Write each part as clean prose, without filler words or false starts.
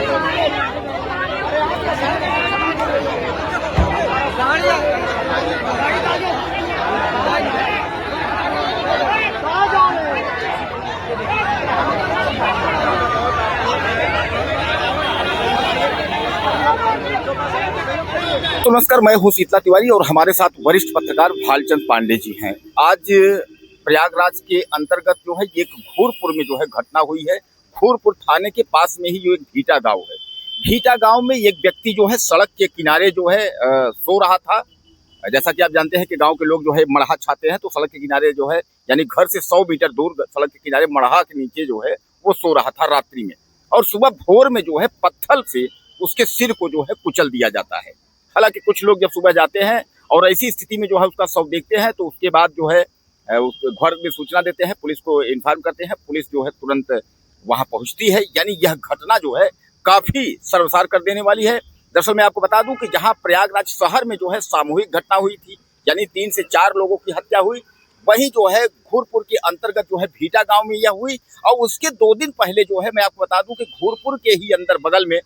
तो नमस्कार, मैं हूं शीतला तिवारी और हमारे साथ वरिष्ठ पत्रकार भालचंद पांडे जी हैं। आज प्रयागराज के अंतर्गत जो है एक घूरपुर में जो है घटना हुई है। घूरपुर थाने के पास में ही जो एक भीटा गांव है। भीटा गांव में एक व्यक्ति जो है सड़क के किनारे जो है सो रहा था। जैसा कि आप जानते हैं कि गांव के लोग जो है मड़हा छाते हैं, तो सड़क के किनारे जो है यानी घर से 100 मीटर दूर सड़क के किनारे मड़हा के नीचे जो है वो सो रहा था रात्रि में। और सुबह भोर में जो है पत्थर से उसके सिर को जो है कुचल दिया जाता है। हालांकि कुछ लोग जब सुबह जाते हैं और ऐसी स्थिति में जो है उसका शव देखते हैं, तो उसके बाद जो है उस घर में सूचना देते हैं, पुलिस को इन्फॉर्म करते हैं। पुलिस जो है तुरंत वहां पहुंचती है। यानी यह घटना जो है काफी शर्मसार कर देने वाली है। दरअसल मैं आपको बता दूं कि जहां प्रयागराज शहर में जो है सामूहिक घटना हुई थी, यानी 3 से 4 लोगों की हत्या हुई, वहीं जो है घूरपुर के अंतर्गत जो है भीटा गांव में यह हुई। और उसके 2 दिन पहले जो है मैं आपको बता दूं कि घूरपुर के ही अंदर बगल में,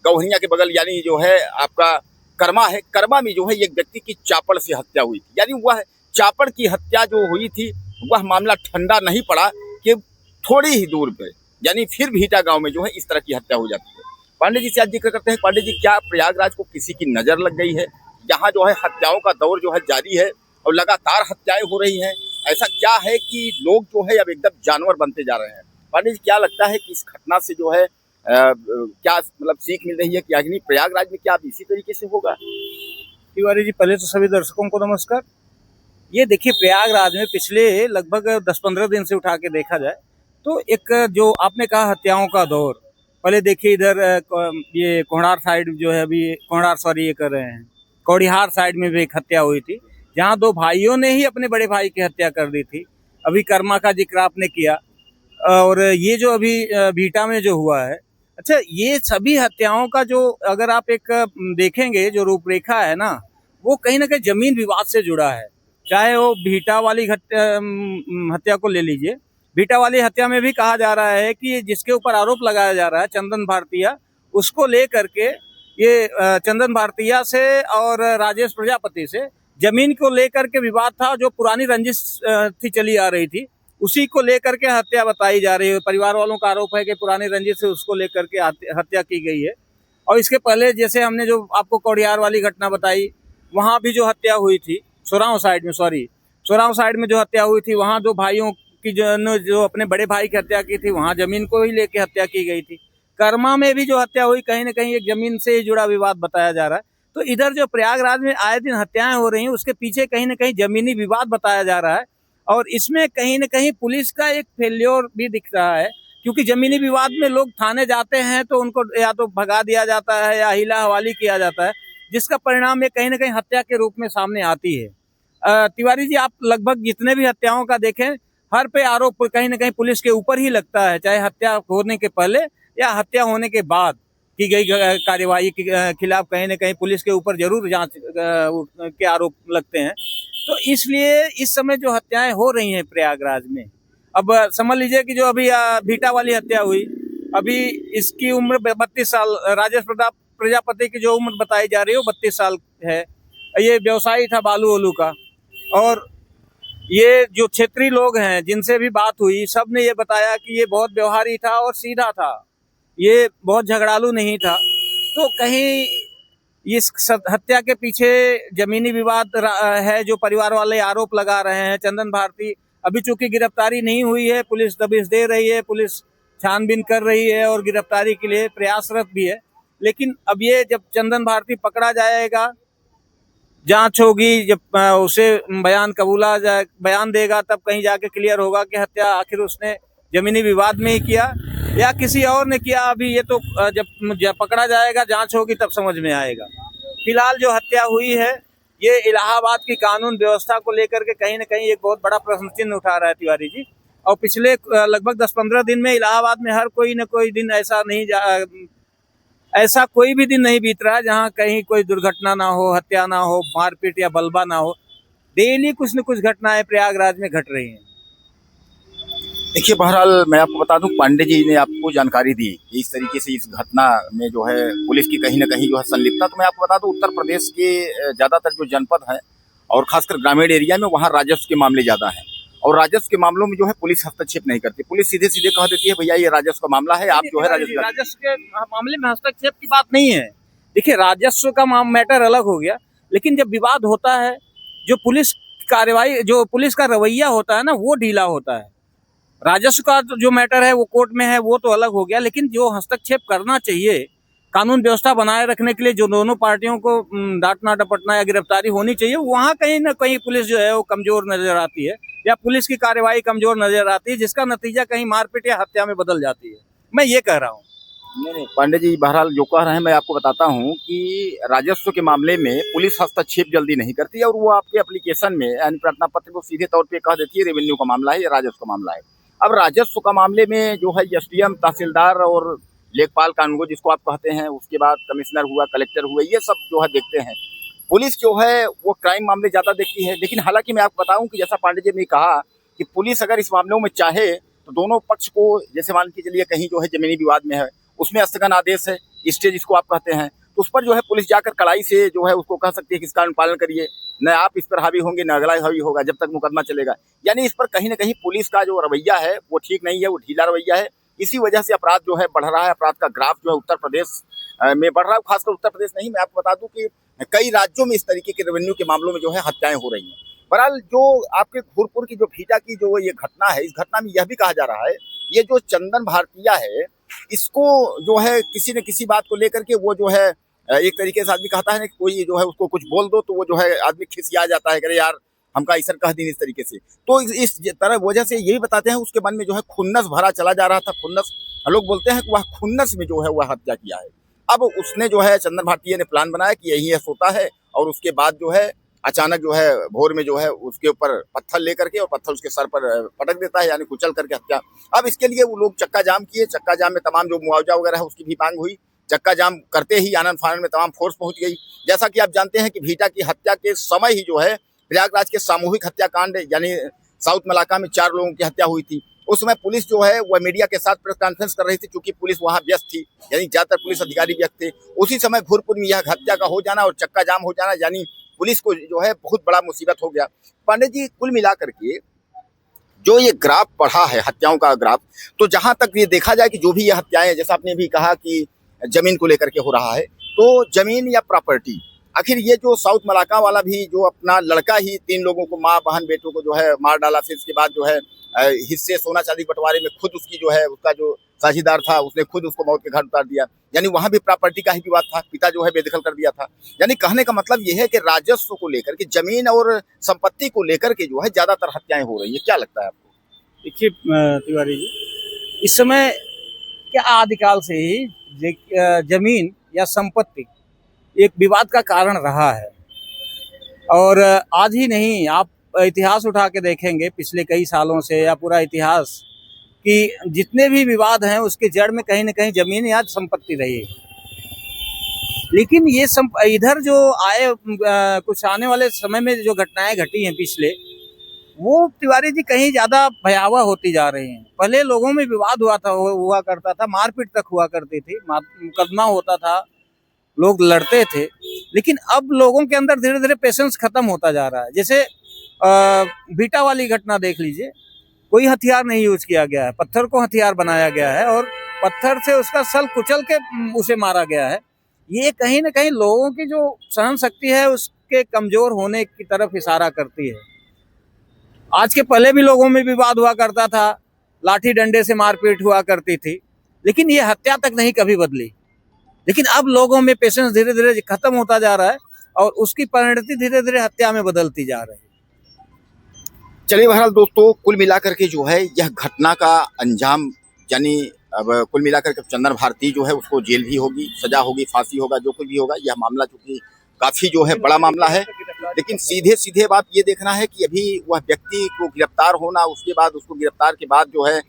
गौहनिया के बगल यानी जो है आपका कर्मा है, कर्मा में जो है एक व्यक्ति की चापड़ से हत्या हुई थी। यानी वह चापड़ की हत्या जो हुई थी वह मामला ठंडा नहीं पड़ा कि थोड़ी ही दूर पे यानी फिर भीटा गांव में जो है इस तरह की हत्या हो जाती है। पांडे जी से आज जिक्र करते हैं। पांडे जी, क्या प्रयागराज को किसी की नजर लग गई है? यहाँ जो है हत्याओं का दौर जो है जारी है और लगातार हत्याएं हो रही हैं। ऐसा क्या है कि लोग जो है अब एकदम जानवर बनते जा रहे हैं? पांडे जी, क्या लगता है कि इस घटना से जो है क्या मतलब सीख मिल रही है कि अग्नि प्रयागराज में क्या अब इसी तरीके से होगा? तिवारी जी, पहले तो सभी दर्शकों को नमस्कार। ये देखिए, प्रयागराज में पिछले लगभग 10-15 दिन से उठा के देखा जाए तो एक जो आपने कहा हत्याओं का दौर, पहले देखिए इधर ये कोहड़ार साइड जो है, अभी कोहड़ार ये कर रहे हैं, कौड़िहार साइड में भी एक हत्या हुई थी, जहाँ 2 भाइयों ने ही अपने बड़े भाई की हत्या कर दी थी। अभी कर्मा का जिक्र आपने किया, और ये जो अभी भीटा में जो हुआ है, अच्छा, ये सभी हत्याओं का जो अगर आप एक देखेंगे जो रूपरेखा है ना, वो कहीं ना कहीं जमीन विवाद से जुड़ा है। चाहे वो भीटा वाली हत्या को ले लीजिए। भीटा वाली हत्या में भी कहा जा रहा है कि जिसके ऊपर आरोप लगाया जा रहा है चंदन भारतीया, उसको लेकर के ये चंदन भारतीया से और राजेश प्रजापति से जमीन को लेकर के विवाद था, जो पुरानी रंजिश थी चली आ रही थी, उसी को लेकर के हत्या बताई जा रही है। परिवार वालों का आरोप है कि पुरानी रंजिश से उसको लेकर के हत्या की गई है। और इसके पहले जैसे हमने जो आपको कौड़ियार वाली घटना बताई, वहाँ भी जो हत्या हुई थी सोराव साइड में जो हत्या हुई थी, वहाँ 2 भाइयों की जो अपने बड़े भाई की हत्या की थी, वहाँ जमीन को ही लेके हत्या की गई थी। कर्मा में भी जो हत्या हुई, कहीं ना कहीं एक जमीन से जुड़ा विवाद बताया जा रहा है। तो इधर जो प्रयागराज में आए दिन हत्याएं हो रही हैं, उसके पीछे कहीं ना कहीं जमीनी विवाद बताया जा रहा है। और इसमें कहीं न कहीं पुलिस का एक फेल्योर भी दिख रहा है, क्योंकि जमीनी विवाद में लोग थाने जाते हैं तो उनको या तो भगा दिया जाता है या हिला हवाली किया जाता है, जिसका परिणाम ये कहीं न कहीं हत्या के रूप में सामने आती है। तिवारी जी, आप लगभग जितने भी हत्याओं का देखें, हर पे आरोप कहीं न कहीं पुलिस के ऊपर ही लगता है, चाहे हत्या होने के पहले या हत्या होने के बाद की गई कार्यवाही के खिलाफ कहीं न कहीं पुलिस के ऊपर जरूर जांच के आरोप लगते हैं। तो इसलिए इस समय जो हत्याएं हो रही हैं प्रयागराज में, अब समझ लीजिए कि जो अभी भीटा वाली हत्या हुई, अभी इसकी उम्र 32 साल, राजेश प्रजापति की जो उम्र बताई जा रही है वो 32 साल है। ये व्यवसायी था बालू ओलू का। और ये जो क्षेत्रीय लोग हैं जिनसे भी बात हुई, सब ने ये बताया कि ये बहुत व्यवहारी था और सीधा था, ये बहुत झगड़ालू नहीं था। तो कहीं इस हत्या के पीछे जमीनी विवाद है, जो परिवार वाले आरोप लगा रहे हैं। चंदन भारती अभी चूंकि गिरफ्तारी नहीं हुई है, पुलिस दबिश दे रही है, पुलिस छानबीन कर रही है और गिरफ्तारी के लिए प्रयासरत भी है। लेकिन अब ये जब चंदन भारती पकड़ा जाएगा, जांच होगी, जब उसे बयान देगा, तब कहीं जाके क्लियर होगा कि हत्या आखिर उसने जमीनी विवाद में ही किया या किसी और ने किया। अभी ये तो जब पकड़ा जाएगा, जांच होगी, तब समझ में आएगा। फिलहाल जो हत्या हुई है, ये इलाहाबाद की कानून व्यवस्था को लेकर के कहीं न कहीं एक बहुत बड़ा प्रश्न चिन्ह उठा रहा है तिवारी जी। और पिछले लगभग 10-15 दिन में इलाहाबाद में हर कोई न कोई दिन ऐसा कोई भी दिन नहीं बीत रहा है जहाँ कहीं कोई दुर्घटना ना हो, हत्या ना हो, मारपीट या बलवा ना हो। डेली कुछ न कुछ घटनाएं प्रयागराज में घट रही हैं। देखिए, बहरहाल मैं आपको बता दूं, पांडे जी ने आपको जानकारी दी कि इस तरीके से इस घटना में जो है पुलिस की कहीं ना कहीं जो है संलिप्तता। तो मैं आपको बता दूं, उत्तर प्रदेश के ज़्यादातर जो जनपद हैं और खासकर ग्रामीण एरिया में वहाँ राजस्व के मामले ज़्यादा हैं। और राजस्व के मामलों में जो है पुलिस हस्तक्षेप नहीं करती। पुलिस सीधे सीधे कह देती है, भैया ये राजस्व का मामला है, आप जो है राजस्व राजस्व के मामले में हस्तक्षेप की बात नहीं है। देखिए, राजस्व का मैटर अलग हो गया, लेकिन जब विवाद होता है, जो पुलिस कार्रवाई, जो पुलिस का रवैया होता है ना, वो ढीला होता है। राजस्व का तो जो मैटर है वो कोर्ट में है, वो तो अलग हो गया, लेकिन जो हस्तक्षेप करना चाहिए कानून व्यवस्था बनाए रखने के लिए, जो दोनों पार्टियों को डांटना डपटना या गिरफ्तारी होनी चाहिए, वहाँ कहीं ना कहीं पुलिस जो है वो कमजोर नजर आती है, या पुलिस की कार्रवाई कमजोर नजर आती है, जिसका नतीजा कहीं मारपीट या हत्या में बदल जाती है। मैं ये कह रहा हूँ। नहीं, पांडे जी बहरहाल जो कह रहे हैं मैं आपको बताता हूं कि राजस्व के मामले में पुलिस हस्तक्षेप जल्दी नहीं करती और वो आपके एप्लीकेशन में यानी प्रार्थना पत्र को सीधे तौर पे कह देती है रेवेन्यू का मामला है या राजस्व का मामला है। अब राजस्व का मामले में जो है एसडीएम, तहसीलदार और लेखपाल कानूनगो जिसको आप कहते हैं, उसके बाद कमिश्नर हुआ, कलेक्टर हुए, ये सब जो है देखते हैं। पुलिस जो है वो क्राइम मामले ज्यादा देखती है। लेकिन हालांकि मैं आपको बताऊं कि जैसा पांडे जी ने कहा कि पुलिस अगर इस मामलों में चाहे तो दोनों पक्ष को, जैसे मान के चलिए कहीं जो है जमीनी विवाद में है, उसमें स्थगन आदेश है, स्टे जिसको आप कहते हैं, तो उस पर जो है पुलिस जाकर कड़ाई से जो है उसको कह सकती है कि इसका अनुपालन करिए, न आप इस पर हावी होंगे न अगला हावी होगा जब तक मुकदमा चलेगा। यानी इस पर कहीं ना कहीं पुलिस का जो रवैया है वो ठीक नहीं है, वो ढीला रवैया है। इसी वजह से अपराध जो है बढ़ रहा है। अपराध का ग्राफ जो है उत्तर प्रदेश में बढ़ रहा है, खासकर उत्तर प्रदेश नहीं, मैं आपको बता दूं कि कई राज्यों में इस तरीके के रेवेन्यू के मामलों में जो है हत्याएं हो रही हैं। बहरहाल जो आपके घूरपुर की जो भीटा की जो ये घटना है, इस घटना में यह भी कहा जा रहा है, ये जो चंदन भारतीय है, इसको जो है किसी न किसी बात को लेकर के वो जो है एक तरीके से आदमी कहता है ना कि कोई जो है उसको कुछ बोल दो तो वो जो है आदमी खिसिया जाता है, अरे यार हमका ऐसा कह दी इस तरीके से। तो इस तरह वजह से यही बताते हैं उसके मन में जो है खुन्नस भरा चला जा रहा था। खुन्नस, लोग बोलते हैं कि वह खुन्नस में जो है वह हत्या किया है। अब उसने जो है चंदन भारतीय ने प्लान बनाया कि यही है सोता है, और उसके बाद जो है अचानक जो है भोर में जो है उसके ऊपर पत्थर लेकर के और पत्थर उसके सर पर पटक देता है, यानी कुचल करके हत्या। अब इसके लिए वो लोग चक्का जाम किए। चक्का जाम में तमाम जो मुआवजा वगैरह है उसकी भी मांग हुई। चक्का जाम करते ही आनंद फानंद में तमाम फोर्स पहुंच गई। जैसा कि आप जानते हैं कि भीटा की हत्या के समय ही जो है प्रयागराज के सामूहिक हत्याकांड यानी साउथ मलाका में 4 लोगों की हत्या हुई थी। उस समय पुलिस जो है वह मीडिया के साथ प्रेस कॉन्फ्रेंस कर रही थी, क्योंकि पुलिस वहां व्यस्त थी, यानी ज्यादातर पुलिस अधिकारी व्यस्त थे। उसी समय घूरपुर में यह हत्या का हो जाना और चक्का जाम हो जाना, यानी पुलिस को जो है बहुत बड़ा मुसीबत हो गया। पांडे जी, कुल मिलाकर के जो ये ग्राफ बढ़ा है हत्याओं का ग्राफ, तो जहां तक ये देखा जाए कि जो भी ये हत्याएं, जैसा आपने भी कहा कि जमीन को लेकर के हो रहा है, तो जमीन या प्रॉपर्टी, आखिर ये जो साउथ मलाका वाला भी जो अपना लड़का ही 3 लोगों को, माँ बहन बेटों को जो है मार डाला, फिर उसके बाद जो है हिस्से सोना चांदी बंटवारे में खुद उसकी जो है उसका जो साझीदार था उसने खुद उसको मौत के घाट उतार दिया, यानी वहां भी प्रॉपर्टी का ही विवाद था, पिता जो है बेदखल कर दिया था। यानी कहने का मतलब यह है कि राजस्व को लेकर के, जमीन और संपत्ति को लेकर के जो है ज्यादातर हत्याएं हो रही है। क्या लगता है आपको? देखिए तिवारी जी, इस समय क्या आदिकाल से ही जमीन या संपत्ति एक विवाद का कारण रहा है, और आज ही नहीं, आप इतिहास उठा के देखेंगे पिछले कई सालों से या पूरा इतिहास, कि जितने भी विवाद हैं उसके जड़ में कहीं ना कहीं जमीन या संपत्ति रही है। लेकिन ये इधर जो आए कुछ आने वाले समय में जो घटनाएं घटी हैं पिछले, वो तिवारी जी कहीं ज्यादा भयावह होती जा रही हैं। पहले लोगों में विवाद हुआ करता था, मारपीट तक हुआ करती थी, मुकदमा होता था, लोग लड़ते थे, लेकिन अब लोगों के अंदर धीरे धीरे पेशेंस खत्म होता जा रहा है। जैसे बीटा वाली घटना देख लीजिए, कोई हथियार नहीं यूज किया गया है, पत्थर को हथियार बनाया गया है और पत्थर से उसका सल कुचल के उसे मारा गया है। ये कहीं ना कहीं लोगों की जो सहन शक्ति है उसके कमजोर होने की तरफ इशारा करती है। आज के पहले भी लोगों में विवाद हुआ करता था, लाठी डंडे से मारपीट हुआ करती थी, लेकिन ये हत्या तक नहीं कभी बदली। लेकिन अब लोगों में पेशेंस धीरे धीरे खत्म होता जा रहा है और उसकी परिणति धीरे धीरे हत्या में बदलती जा रही है। चलिए बहरहाल दोस्तों, कुल मिलाकर के जो है यह घटना का अंजाम, यानी अब कुल मिलाकर के चंदन भारती जो है उसको जेल भी होगी, सजा होगी, फांसी होगा, जो कुछ भी होगा। यह मामला चूंकि काफी जो है बड़ा मामला है, लेकिन सीधे सीधे बात ये देखना है कि अभी वह व्यक्ति को गिरफ्तार होना, उसके बाद उसको गिरफ्तार के बाद जो है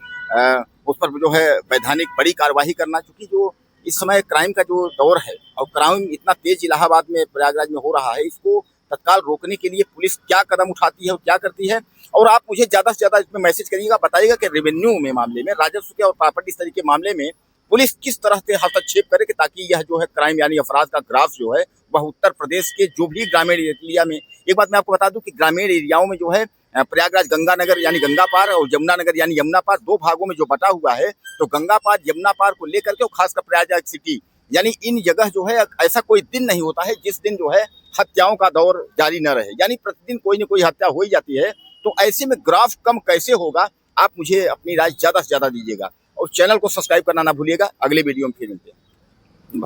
उस पर जो है वैधानिक बड़ी कार्रवाई करना, क्योंकि जो इस समय क्राइम का जो दौर है और क्राइम इतना तेज इलाहाबाद में, प्रयागराज में हो रहा है, इसको तत्काल रोकने के लिए पुलिस क्या कदम उठाती है और क्या करती है। और आप मुझे ज़्यादा से ज़्यादा इसमें मैसेज करिएगा, बताइएगा कि रेवेन्यू में मामले में, राजस्व के और प्रॉपर्टी स्तरीय के मामले में पुलिस किस तरह से हस्तक्षेप करे कि ताकि यह जो है क्राइम यानी अपराध का ग्राफ जो है वह उत्तर प्रदेश के जो भी ग्रामीण एरिया में, एक बात मैं आपको बता दूं कि ग्रामीण एरियाओं में जो है प्रयागराज गंगानगर यानी गंगा पार और यमुनानगर यानी यमुना पार दो भागों में जो बटा हुआ है, तो गंगा पार यमुना पार को लेकर के और खासकर प्रयागराज सिटी यानी इन जगह जो है ऐसा कोई दिन नहीं होता है जिस दिन जो है हत्याओं का दौर जारी न रहे, यानी प्रतिदिन कोई न कोई हत्या हो ही जाती है। तो ऐसे में ग्राफ कम कैसे होगा, आप मुझे अपनी राय ज़्यादा से ज़्यादा दीजिएगा और चैनल को सब्सक्राइब करना ना भूलिएगा। अगले वीडियो में फिर मिलते हैं।